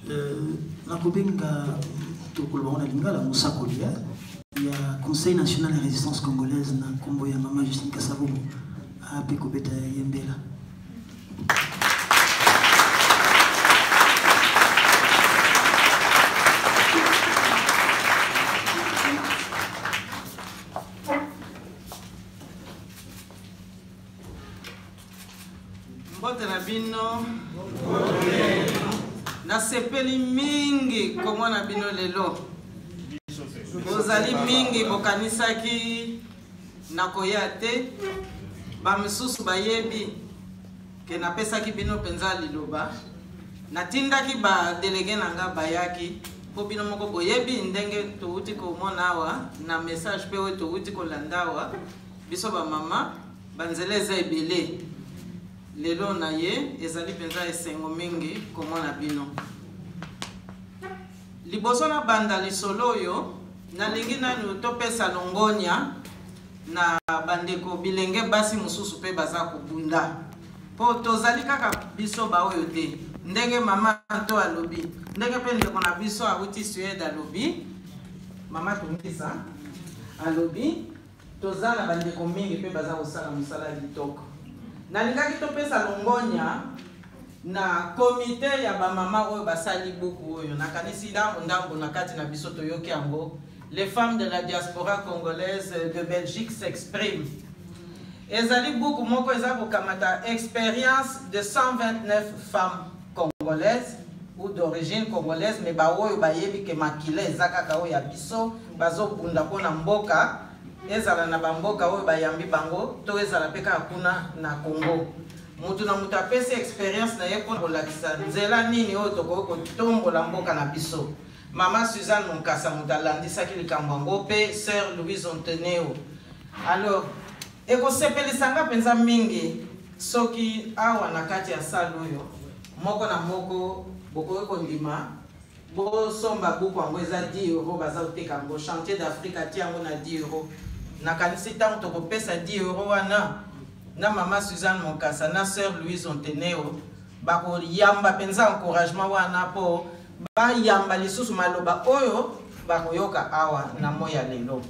Nakobenga Tokolbana Lingala Moussa Kolia, il y a Conseil national de résistance congolaise na Kombo ya Mama Justine Kasavubu à Pekobeta Yembela. Mbote na bino na sepeli mingi komona bino lelo bozali mingi bokanisaki na koya te bamisusu bayebi ke napesaki bino penza liloba natindaki ba delege nanga bayaki po bino moko boyebi ndenge touti komona awa na message pe oyo touti kolanda awa biso ba mama banzela eza ebele lelo na ye ezali penza esengo mingi komona bino liboso na banda lisolo oyo nalingi nanu topesa longonya na bandeko bilenge basi mususu pe baza kubunda po tozali kaka biso ba oyo te ndenge mama to alobi ndenge pe ndeko na biso awuti Suède alobi mama tumisa alobi tozala bandeko mingi pe baza kosala musala litoko nalingaki topesa longonya na komite ya bamama oyo basali buku oyo nakanisi ndambo na kati na biso toyoki yango les femmes de la diaspora congolaise de Belgique s'expriment. Ezali buku moko eza kokamata expérience de 129 femmes congolaises ou d'origine congolaise mais ba oyo bayebi ke makila eza kaka oyo ya biso bazobunda mpona mboka ezala na bamboka oyo bayambi bango to ezala pe kaka kuna na Congo. Mutu na mutu apesi expérience na ye mpona kolakisa nzela nini oyo tokoki kotombola mboka na biso. Mama Suzanne Monkasa mutu alandisaki likambo yango pe sœur Louise Onteneo. Alors ekosepelisa penza mingi soki awa na kati ya sale oyo moko na moko bokoki kondima bosomba buku yango eza 10 € baza koteka yango chantier d'Afrique atia yango na 10 €. Nakanisi ntango tokopesa 10 € wana na mama Suzanne Monkasa na sœur Louise Onteneo bakoyamba penza encouragement wana po bayamba lisusu maloba oyo bakoyoka awa na moya lelo.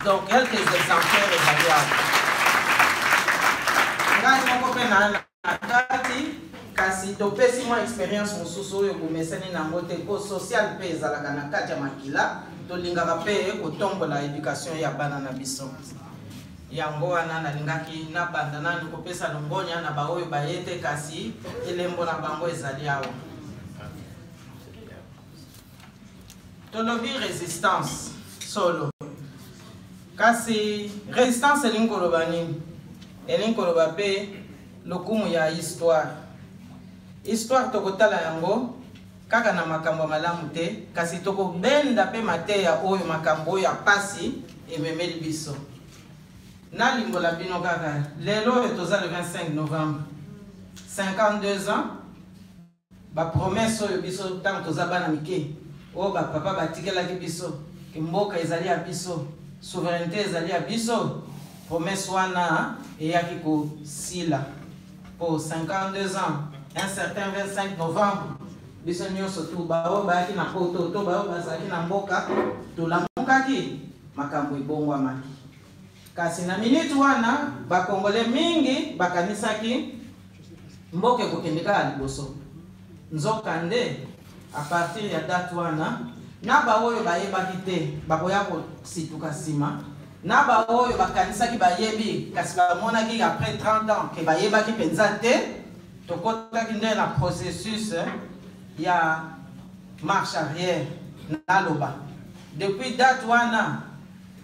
Donc quelques exemplaires variables. Ngai moko pe na kati kasi topesi mwa expérience mosusu oyo bomesani nango te po social pe ezalaka na kati ya makila tolingaka pe kotombola éducation ya bana na biso. Yango wana nalingaki na banda nani kopesa longonya na baoyo bayete kasi elembo na bango ezali awa. Tolobi résistance solo. Kasi résistance elinkoloba nini? Elinkoloba pe lokumu ya histoire. Histoire tokotala yango kaka na makambo malamu te kasi tokobenda pe mateya oyo makambo ya pasi ememeli biso. Na limbola bino kaka lelo etoza le 25 novembre 52 ans ba promesse oyo biso tango toza bana mike o ba papa batikelaki biso ke mboka ezali ya biso souveraineté ezali ya biso promesse wana eyaki kosila po 52 ans un certain 25 novembre biso nyonso tu bao bayaki na poto to bao bazalaki na mboka tolamukaki makambo ebongwamaki. Kasi na minute wana bakongole mingi bakanisaki mboke kokendeka liboso nzokande a partir ya date wana na baoyo bayebaki te bakoya kosituka nsima na baoyo bakanisaki bayebi kasi bamonaki après 30 ans ke bayebaki mpenza te tokotaki nde na processus ya marche arrière naloba depuis date wana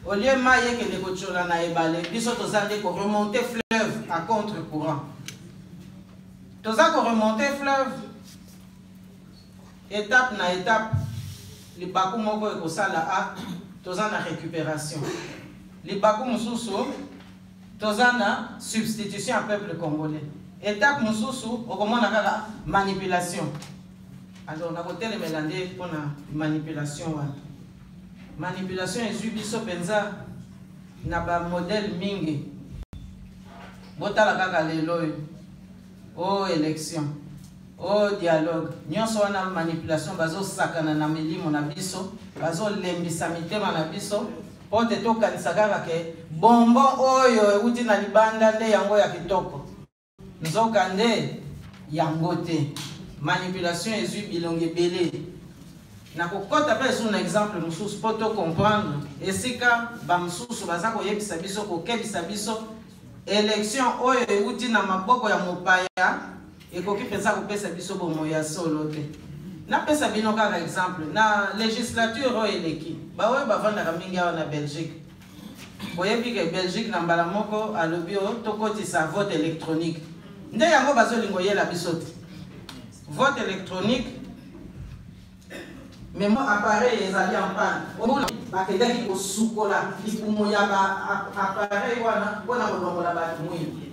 au lieu maye que les cochola na ebale biso tozali ko remonter fleuve à contre-courant tozali ko remonter fleuve étape na étape libaku moko ekosala a tozali na récupération libaku mususu tozali na substitution à peuple congolais étape mususu okomona kaka manipulation. Alors na kotelemela nde mpona manipulation wana. Manipulation ezwi biso penza na ba modèle mingi botala kaka lelo o élection au dialogue. Nous sommes en manipulation, bazo sakana na milimo na biso, bazo lembisa mitema na biso, pour te toka nisakaka ke bonbon oyo uti na libanda nde yango ya kitoko. Nzoka nde yango te. Manipulation ezui bilonge belé. Na kokota pe sur un exemple mususu pour te comprendre. Esika ba mususu baza ko yebisa biso ko kebisa biso élection oyo uti na maboko ya mopaya ekoki pensa ko pesa biso bomo ya solo te. Na pesa bino kaka exemple na législature oyo eleki. Ba oyo bavanda ka mingi awa na Belgique. Boyebi ke Belgique na mbala moko alobi o tokotisa vote électronique. Nde yango bazolingo yela biso te. Vote électronique. Mais mon appareil est allé en panne. On a bakendaki ko sukola lipumo ya ba appareil wana bona ko la ba mouyi.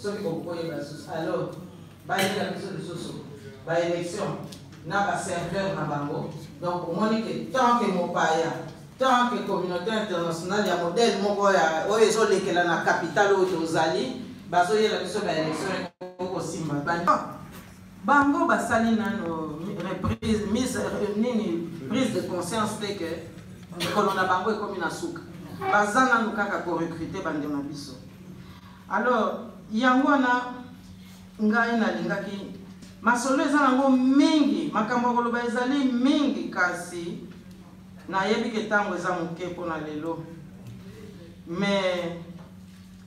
Soki ko koye ba sus. Alors, ba yela biso biso ba élection na ba serveur na bango. Donc on dit que tant que mon paya, tant que communauté internationale ya modèle moko ya oyo zo lekela na capitale oyo tozali, bazo yela biso ba élection ko simba. Bango basali nano prise de conscience de que kolona bango est comme une souka. Bazana nous kaka ko recruter bande na biso. Alors yango na ngai na lingaki masolo ezana ngo mingi makambo koloba ezali mingi kasi na yebi ke tango eza moke pona lelo. Mais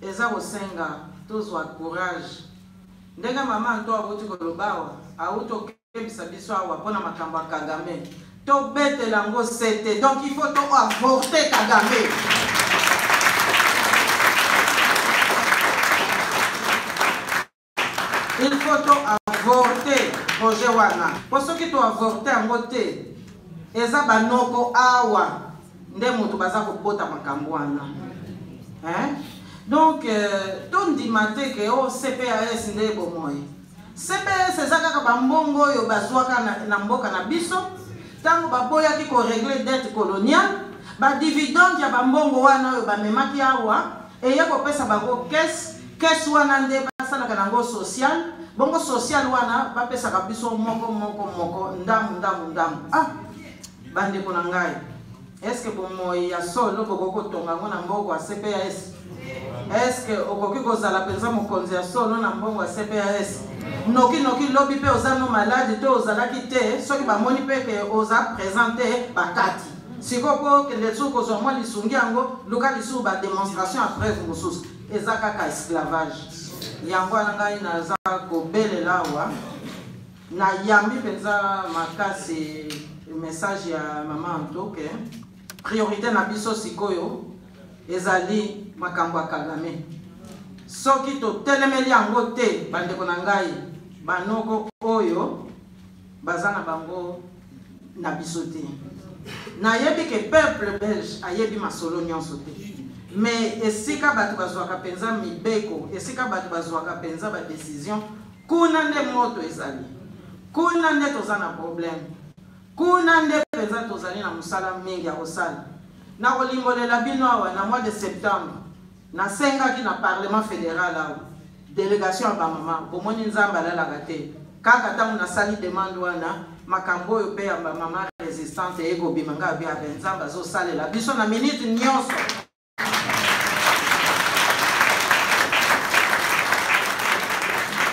eza kosenga tozwa courage. Ndenge mama nto aboti kolobawa auto kebisa biso awa pona makambo Kagame to betela ngo sete, donc il faut to avorter Kagame. Il faut to avorter projet wana pour ceux qui to avorter ngo te eza banoko awa nde moto baza kobota makambo wana hein. Donc, ton dimate que au CPAS nde bomoy. CPAS ezaka ka mbongo yo bazwaka na mboka na biso. Tango baboya ki ko régler dette coloniale, ba dividende ya mbongo wana yo ba memaki awa et yako pesa bango caisse wana nde basala kana ngo social. Bongo social wana ba pesa ka biso moko ndamu. Ah, bande ko ngai. Est-ce que bomoy ya solo ko tonga ngona mboko wa CPAS? Est-ce que okoki kozala penza mokonzi ya solo na mbongo ya CPAS? Noki lobi pe ozano malade to ozalaki te soki bamoni pe ke oza présenter bakati. Sikoko ke lezo kozwa mwa lisungi yango luka lisu ba démonstration après mususu eza kaka esclavage. Yango ngai naza ko belela wa na yambi penza makasi message ya mama Antoke priorité na biso sikoyo ezali makambo Kagame. Soki to telemeli yango te bandeko na ngai banoko oyo bazana bango na biso te. Na yebi ke peuple belge ayebi masolo nyonso te. Mais esika bato bazwaka penza mibeko, esika bato bazwaka penza ba décision, kuna nde moto ezali. Kuna nde tozana problème. Kuna nde penza tozali na musala mingi ya kosala. Na kolimbolela bino awa na mois de septembre na sengaki na parlement fédéral awa délégation ba mama bomoni nzamba lalaka te kaka tangu na sali demande wana makambo oyo pe ya mama résistante eko bimanga bia benzamba zo salela biso na minute nyonso.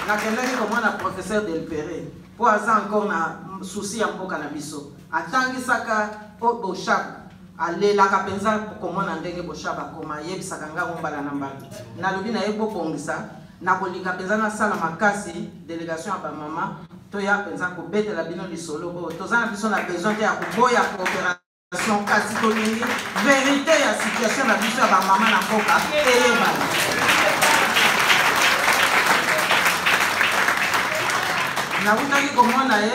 Na kendaki komona professeur Delpéré po aza encore na souci ya mboka na biso atangisaka o boshaka alela penza komona ndenge boshaba koma yebisaka ngango mbala na mbala nalobi na yebo bongisa na kolinga penza na sala makasi délégation ya ba mama to ya penza ko betela bino lisolo bo tozana biso na besoin ya koboya coopération kasi to lingi vérité ya situation na biso ya ba mama na mboka eyeba. Na utaki komona ye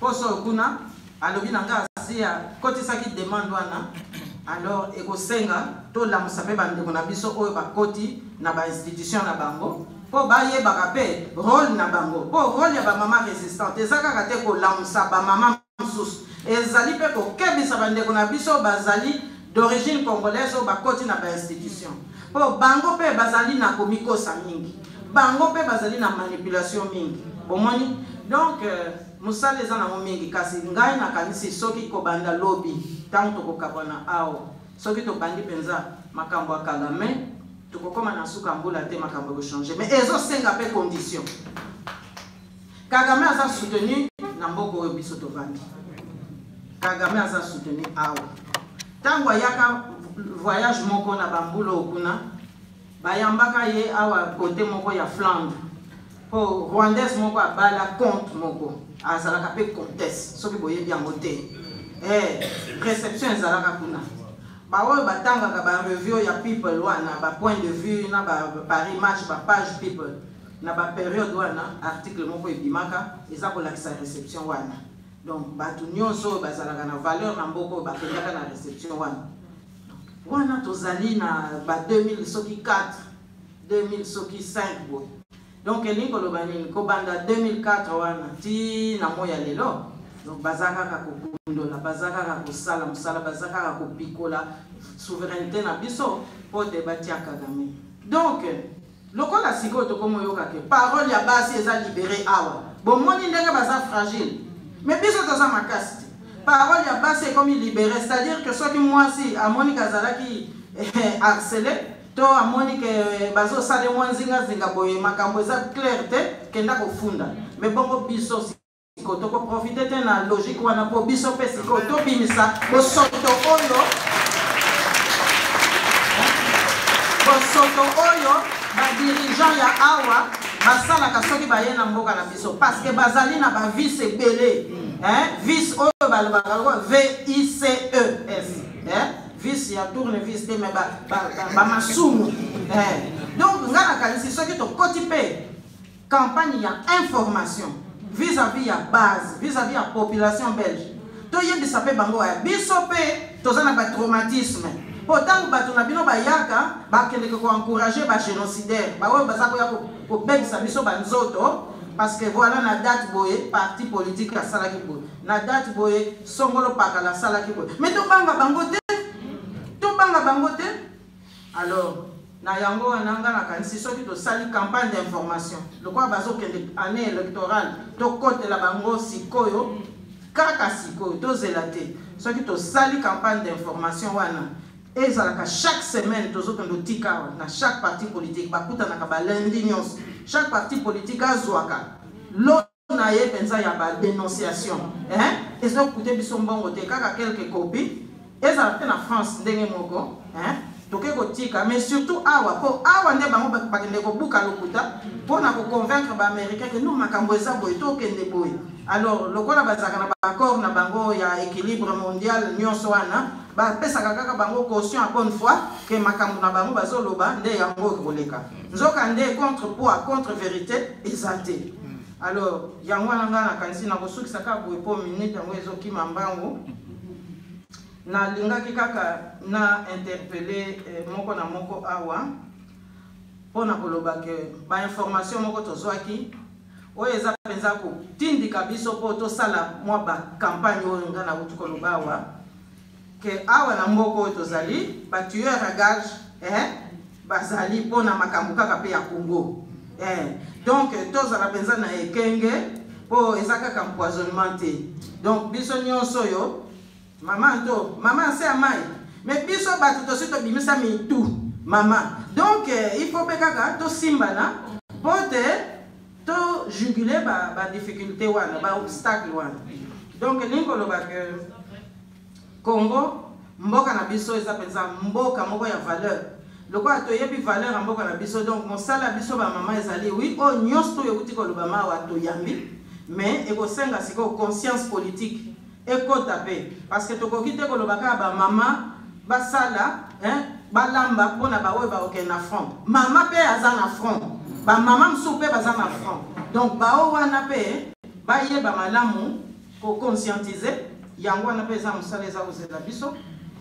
poso kuna alobi nanga asia kotisaki demande wana alors ekosenga to lamusa pe bandeko na biso oyo bakoti na ba institution na bango po bayebaka pe rôle na bango po rôle ya ba mama résistante ezaka te ko lamusa ba mama mususu ezali pe ko kebisa bandeko na biso bazali d'origine congolaise o bakoti na ba institution po bango pe bazali na komikosa mingi bango pe bazali na manipulation mingi bomoni Donc, Moussa les en a mis kasi ngai na kanisi soki ko banda lobby tant to ko kabana ao soki to bandi penza makambo Kagame to ko koma na suka mbula te makambo ko changer mais ezo senga pe condition Kagame a soutenu na mboko oyo biso to bandi Kagame a soutenu ao tango yaka voyage moko na bambulo okuna bayambaka ye awa côté moko ya Flandre po Rwandaise moko abala compte moko azalaka pe comtesse soki boye bien moté réception ezalaka kuna baoyo batangaka ba review ya people wana ba point de vue na ba image ba page people na ba période wana article moko ebimaka eza kolakisa réception wana donc batu nyonso bazalaka na valeur na mboko bakendaka na réception wana tozali na ba 2000 soki 4 2000 soki 5 boy donc elingo lobani ko banda 2004 wana ti na moya lelo donc bazaka ka kokundola bazaka ka kosala musala bazaka ka kopikola souveraineté na biso po débattre Kagame donc lokola siko to komo yoka ke parole ya basi eza libéré awa bomoni ndenge baza fragile mais biso toza makasi parole ya basi comme libéré c'est-à-dire que soki mwasi amoni kazalaki harcelé to amoni ke bazo sale mwanzinga zinga boye makambo eza clair te kenda kofunda mais bongo biso siko to ko profiter te na logique wana po biso pe siko to bimisa bosoto oyo ba dirigeant ya awa basala ka soki baye na mboka na biso parce que bazali na ba vice ebele vice oyo balobaka VICES vice ya tournevis te mais ba masumu donc ngana kanisi soki to koti pe campagne ya information vis-à-vis ya base vis-à-vis ya population belge to yebisa pe bango ya biso pe tozana ba traumatisme pourtant batu na bino bayaka bakende ko encourager ba génocidaire ba oyo baza ko ya ko bengisa biso banzoto parce que voilà na date boye parti politique ya salaki boye na date boye songolo pakala salaki boye mais to banga bango te alors na yango nanga na kanisi soki to sali campagne d'information lokwa bazo kende année électorale to kote la bango sikoyo kaka sikoyo to zelate soki to sali campagne d'information wana ezalaka chaque semaine tozo kendo tika na chaque parti politique bakuta na ba lundi nyos chaque parti politique azwaka lo na ye penza ya ba dénonciation ezo kuté biso mbongo te kaka quelques copies ezalaka na France ndenge moko toke kotika mais surtout awa nde bango bakende ko buka lokuta pona ko convaincre ba américain que nous makambo eza boye to kende boye alors lokola bazaka na ba accord na bango ya équilibre mondial nyonso wana ba pesaka kaka bango caution à bonne foi que makambo na bango bazoloba nde yango koleka nzoka nde contre poids contre vérité ezate alors yango wana ngana kanisi na kosukisa ka boye po minute yango ezokima mbango na lingaki kaka na interpeller moko na moko awa pona koloba ke ba information moko tozwaki oyo eza penza ko tindika biso po to sala mwa ba campagne oyo ngana utu koloba awa ke awa na mboko oyo tozali ba tueur à gage bazali pona makambo kaka pe ya Congo donc tozala penza na ekenge po eza kaka empoisonnement te donc biso nyonso yo maman c'est amai mais biso batu to sito bimisa mi tout maman donc il faut bekaka to simbana pote to juguler ba difficulté wana ba obstacle wana donc lingolo ba que Congo mboka na biso eza penza mboka moko ya valeur lokwa to yebi valeur ya mboka na biso donc mosala biso ba maman ezali oui o nyonso yo kuti ko lobama wa to yambi mais ekosenga siko conscience politique ekotape parce que tokoki te kolobaka ba mama basala balamba pona ba oyo ba okena front mama pe aza na front ba mama msu pe baza na front donc ba o wana pe ba yeba malamu ko conscientiser yango wana pe za musala eza kozela biso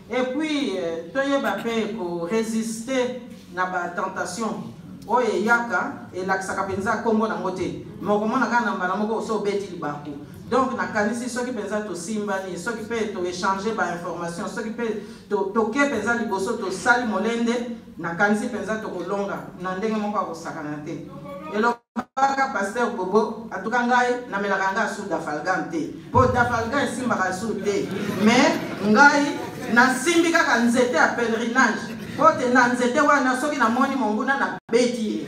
et puis toyeba pe ko résister na ba tentation oyo yaka elakisaka penza kombo na ngote mokomona kana na mbala moko so beti libako donc na kanisi soki penza to simbani soki pe to échanger ba information soki pe to ke penza liboso to sali molende na kanisi penza to kolonga na ndenge moko akosakana te elo kaka pasteur Bobo atuka ngai namelaka ngai su dafalgan te po dafalgan esimbaka su te mais ngai nasimbi kaka nzete ya pèlerinage po te na nzete wana soki namoni monguna na beti